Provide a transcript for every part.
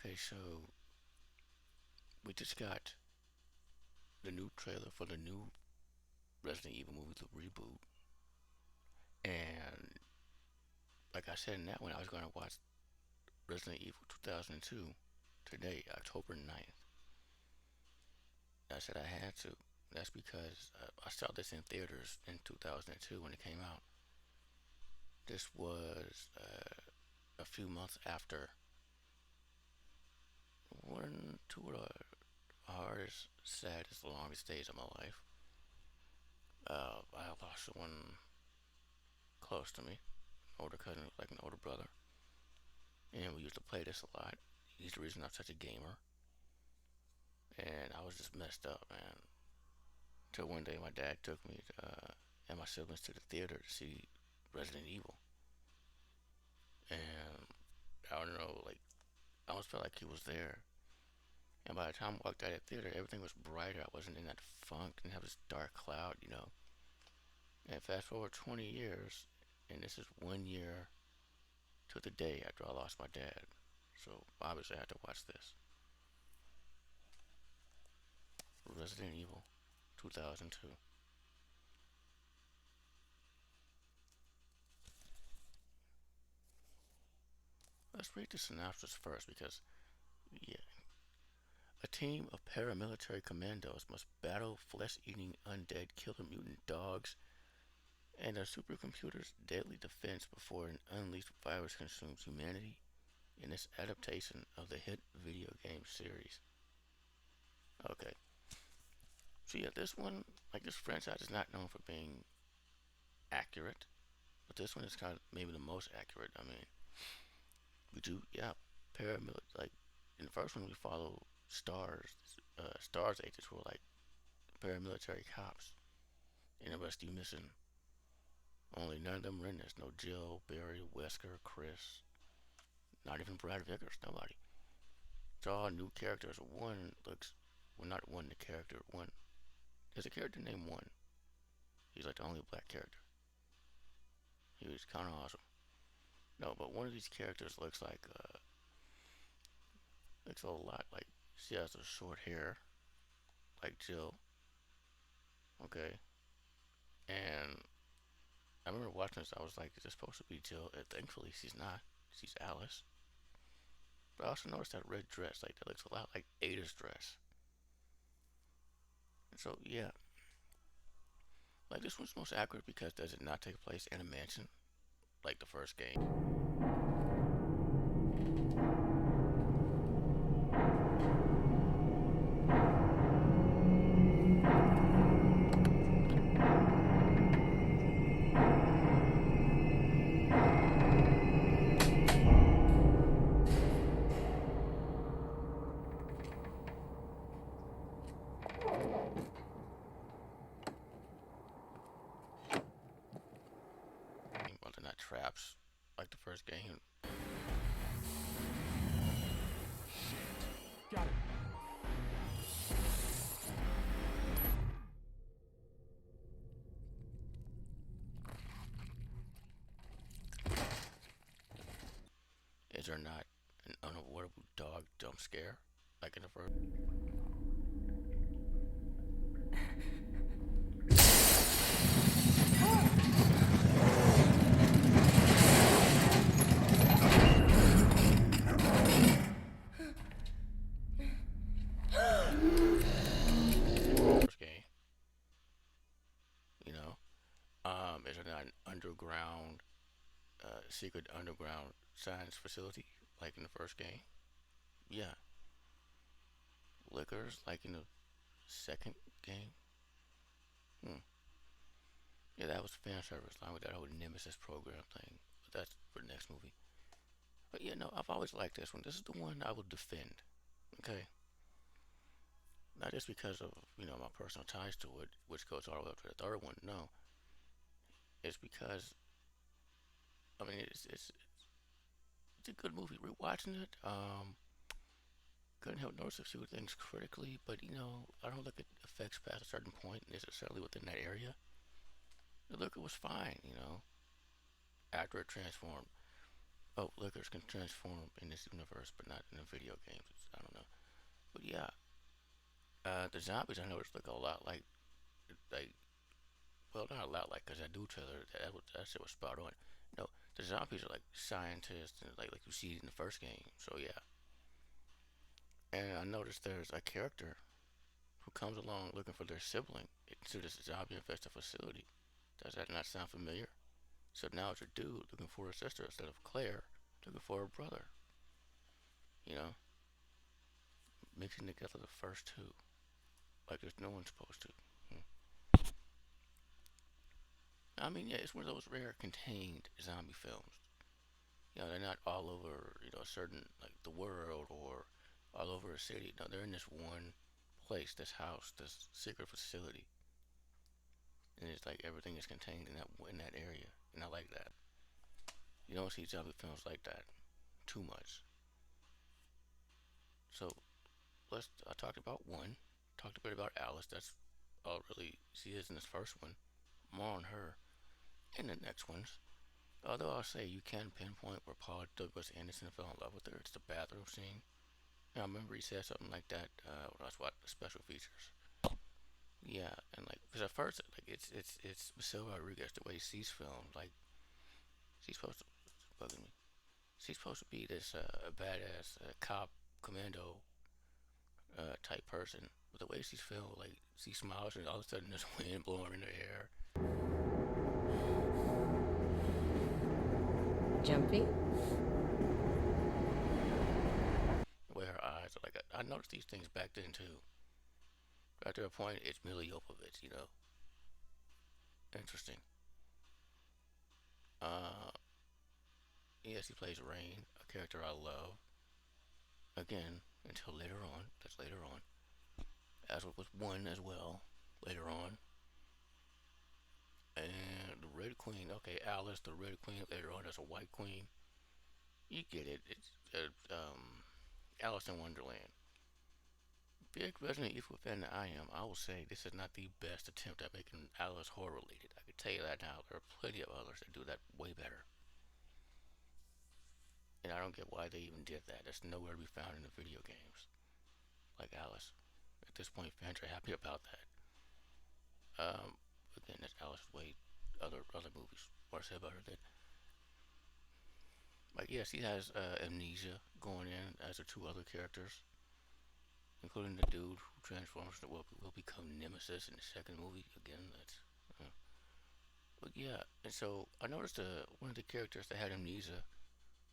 Okay, so we just got the new trailer for the new Resident Evil movie, the reboot. And like I said in that one, I was going to watch Resident Evil 2002 today, October 9th. I said I had to. That's because I saw this in theaters in 2002 when it came out. This was a few months after two of the hardest, saddest, longest days of my life. I lost someone close to me, older cousin, like an older brother, and we used to play this a lot. He's the reason I'm such a gamer, and I was just messed up, man. Till one day my dad took me and my siblings to the theater to see Resident Evil, and I don't know, like I almost felt like he was there. And by the time I walked out of the theater, everything was brighter. I wasn't in that funk, didn't have this dark cloud. And fast forward 20 years, and this is 1 year to the day after I lost my dad. So obviously I had to watch this. Resident Evil 2002. Let's read the synopsis first because, yeah. A team of paramilitary commandos must battle flesh-eating undead killer mutant dogs and a supercomputer's deadly defense before an unleashed virus consumes humanity in this adaptation of the hit video game series. Okay. So yeah, this one, like this franchise is not known for being accurate, but this one is kind of maybe the most accurate. I mean, we do, yeah, paramilitary, like, in the first one we follow STARS agents who are like paramilitary cops, in a rescue mission. Only none of them are in this. No Jill, Barry, Wesker, Chris, not even Brad Vickers, nobody. It's all new characters. One looks, well, not one, the character, one. There's a character named One. He's like the only black character. He was kind of awesome. No, but one of these characters looks a lot like she has the short hair, like Jill. Okay, and I remember watching this. I was like, "Is this supposed to be Jill?" And thankfully, she's not. She's Alice. But I also noticed that red dress. Like that looks a lot like Ada's dress. And so yeah, like this one's most accurate because does it not take place in a mansion like the first game? Well, they're not traps like the first game. Got it. Is there not an unavoidable dog jump scare like in the first? First game, you know. Is there not an underground, secret underground science facility like in the first game? Yeah, liquors like in the second game. Hmm. Yeah, that was fan service line with that whole Nemesis program thing. But that's for the next movie. But yeah, no, I've always liked this one. This is the one I will defend. Okay, not just because of my personal ties to it, which goes all the way up to the third one. No, it's because I mean it's a good movie. Rewatching it, couldn't help notice a few things critically, but I don't look at effects past a certain point necessarily within that area. The look was fine, after it transformed. Oh, liquors can transform in this universe, but not in the video games. I don't know, but yeah, the zombies I noticed look a lot like well, not a lot like because that new trailer that shit was spot on. No, the zombies are like scientists and like you see in the first game. So yeah, and I noticed there's a character who comes along looking for their sibling into this zombie infested facility. Does that not sound familiar? So now it's a dude looking for a sister instead of Claire looking for a brother. You know, mixing together the first two like there's no one supposed to. Hmm. I mean, yeah, it's one of those rare contained zombie films. You know, they're not all over, a certain, like, the world or all over a city. No, they're in this one place, this house, this secret facility. And it's like everything is contained in that area. And I like that. You don't see zombie films like that too much. So, I talked about one, talked a bit about Alice. That's all really she is in this first one. More on her in the next ones. Although I'll say you can pinpoint where Paul Douglas Anderson fell in love with her. It's the bathroom scene. I remember he said something like that when I was watching the special features. Yeah, and like, because at first, like, it's Michelle Rodriguez the way she's filmed. Like, she's supposed to bugging me. She's supposed to be this badass cop commando type person. But the way she's filmed, like, she smiles and all of a sudden there's wind blowing in her hair. Jumpy? The way her eyes are like, I noticed these things back then too. After a point, it's Milla Jovovich. Interesting. Uh, yes, he plays Rain, a character I love. Again, until later on. That's later on. As with one as well. Later on. And the Red Queen. Okay, Alice, the Red Queen. Later on, as a White Queen. You get it. It's Alice in Wonderland. Big Resident Evil fan that I am, I will say this is not the best attempt at making Alice horror related. I can tell you that now. There are plenty of others that do that way better. And I don't get why they even did that. That's nowhere to be found in the video games. Like Alice. At this point, fans are happy about that. Again, that's Alice's way. Other movies are said about her that, like, yes, he has amnesia going in as are two other characters, including the dude who transforms to will become Nemesis in the second movie. Again, that's. But yeah, and so I noticed one of the characters that had amnesia,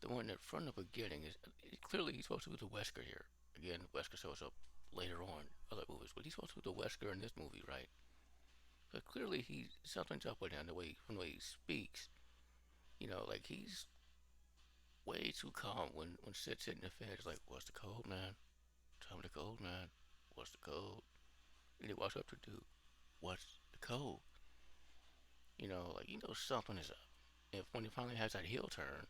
the one that from the beginning is clearly he's supposed to be the Wesker here. Again, Wesker shows up later on other movies, but he's supposed to be the Wesker in this movie, right? But clearly something's up with him from the way he speaks. Like he's way too calm when shit's hitting the fan. It's like, what's the code, man? Tell me the code, man. What's the code? And he walks up to dude. What's the code? Like something is up. If when he finally has that heel turn,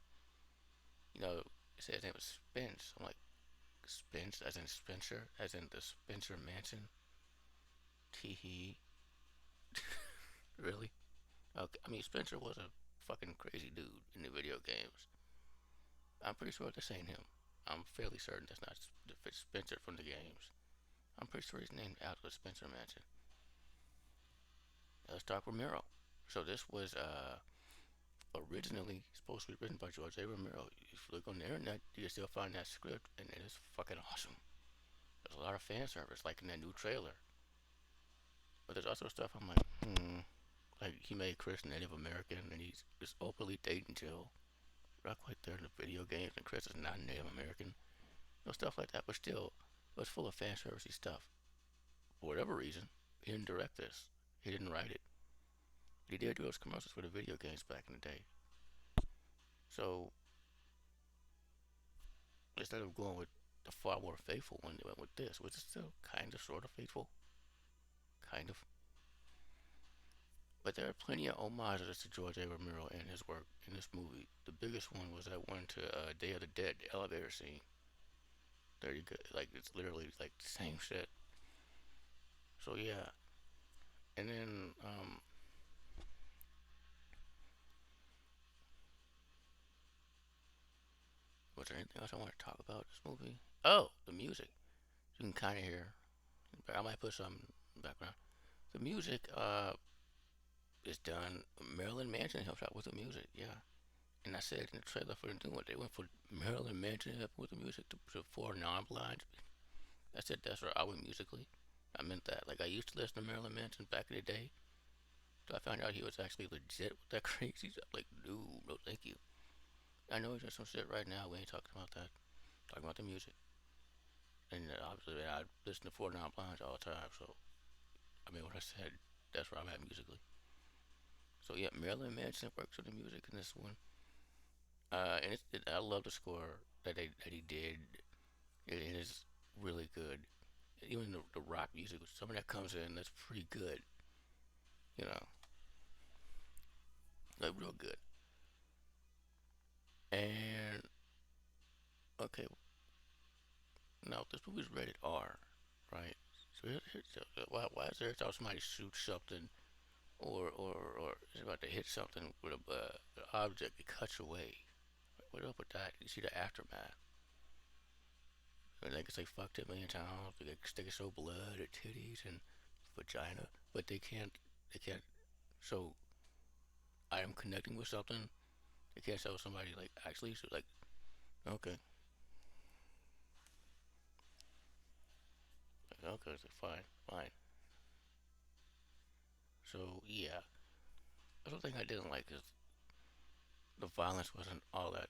it says his name was Spence. I'm like, Spence, as in Spencer, as in the Spencer Mansion. Tee hee. Really? Okay. I mean, Spencer was a fucking crazy dude in the video games. I'm pretty sure this ain't him. I'm fairly certain that's not Spencer from the games. I'm pretty sure he's named after the Spencer Mansion. Now let's talk Romero. So this was originally supposed to be written by George A. Romero. If you look on the internet, you can still find that script, and it is fucking awesome. There's a lot of fan service, like in that new trailer. But there's also stuff I'm like, like he made Chris Native American, and he's just openly dating Jill. Not quite there in the video games, and Chris is not Native American. Stuff like that, but still, it was full of fan servicey stuff. For whatever reason, he didn't direct this. He didn't write it. He did do those commercials for the video games back in the day. So instead of going with the far more faithful one, they went with this, which is still kind of sort of faithful. Kind of. But there are plenty of homages to George A. Romero and his work in this movie. The biggest one was that one to Day of the Dead, the elevator scene. There you go. Like, it's literally like the same shit. So yeah. And then, Was there anything else I want to talk about this movie? Oh, the music. You can kind of hear. I might put some background. The music is done. Marilyn Manson helps out with the music. Yeah. And I said in the trailer for the new one, they went for Marilyn Manson help with the music to for non-blind. I said that's where I went musically. I meant that. Like I used to listen to Marilyn Manson back in the day. So I found out he was actually legit with that crazy stuff. Like, no, thank you. I know he's doing some shit right now. We ain't talking about that. Talking about the music. And obviously, I listen to Four Non Blinds all the time. So, I mean, what I said, that's where I'm at musically. So, yeah, Marilyn Manson works with the music in this one. And I love the score that he did. It is really good. Even the rock music, some of that comes in, that's pretty good. You know, like real good. And okay, now this movie's rated R, right? So why is there every time somebody shoots something or is about to hit something with an object, it cuts away? What up with that? You see the aftermath. And they can say fucked it a million times. They can show blood or titties and vagina, but they can't show I am connecting with something. They can't show somebody like actually so like okay, okay, so fine, fine. So yeah, the other thing I didn't like is the violence wasn't all that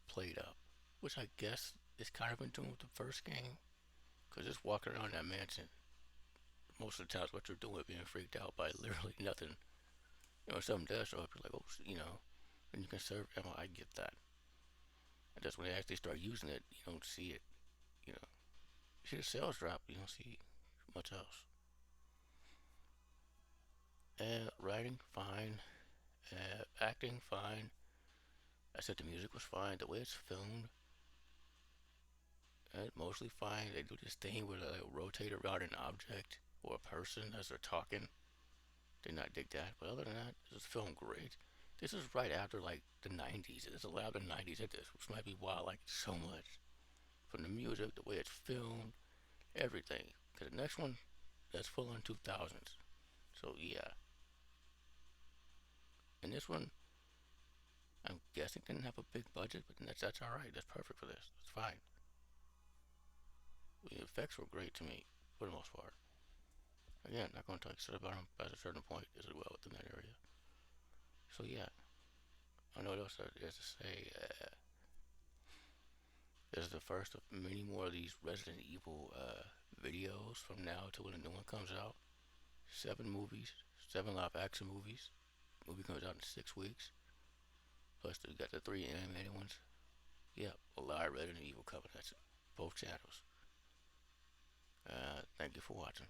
played up, which I guess is kind of been doing with the first game. Cause just walking around that mansion, most of the times what you're doing is being freaked out by literally nothing. You know, if something does show up, you're like, oh, and you can serve ammo. I get that. And just when they actually start using it, you don't see it. You know, you see the sales drop, you don't see much else. Writing fine, acting fine. I said the music was fine. The way it's filmed, mostly fine. They do this thing where they rotate around an object or a person as they're talking. Did not dig that. But other than that, this is filmed great. This is right after like the 90s. It's a lot of the 90s at this, which might be why I like it so much. From the music, the way it's filmed, everything. Because the next one, that's full on 2000s. So yeah. And this one, I'm guessing didn't have a big budget, but that's all right. That's perfect for this. It's fine. The effects were great to me, for the most part. Again, not going to talk shit about them past a certain point as well within that area. So yeah, I know what else there is to say. This is the first of many more of these Resident Evil videos from now to when the new one comes out. 7 movies, 7 live action movies. The movie comes out in 6 weeks. Plus, we got the 3 animated ones. Yeah, a lot of Resident Evil coming at both channels. Thank you for watching.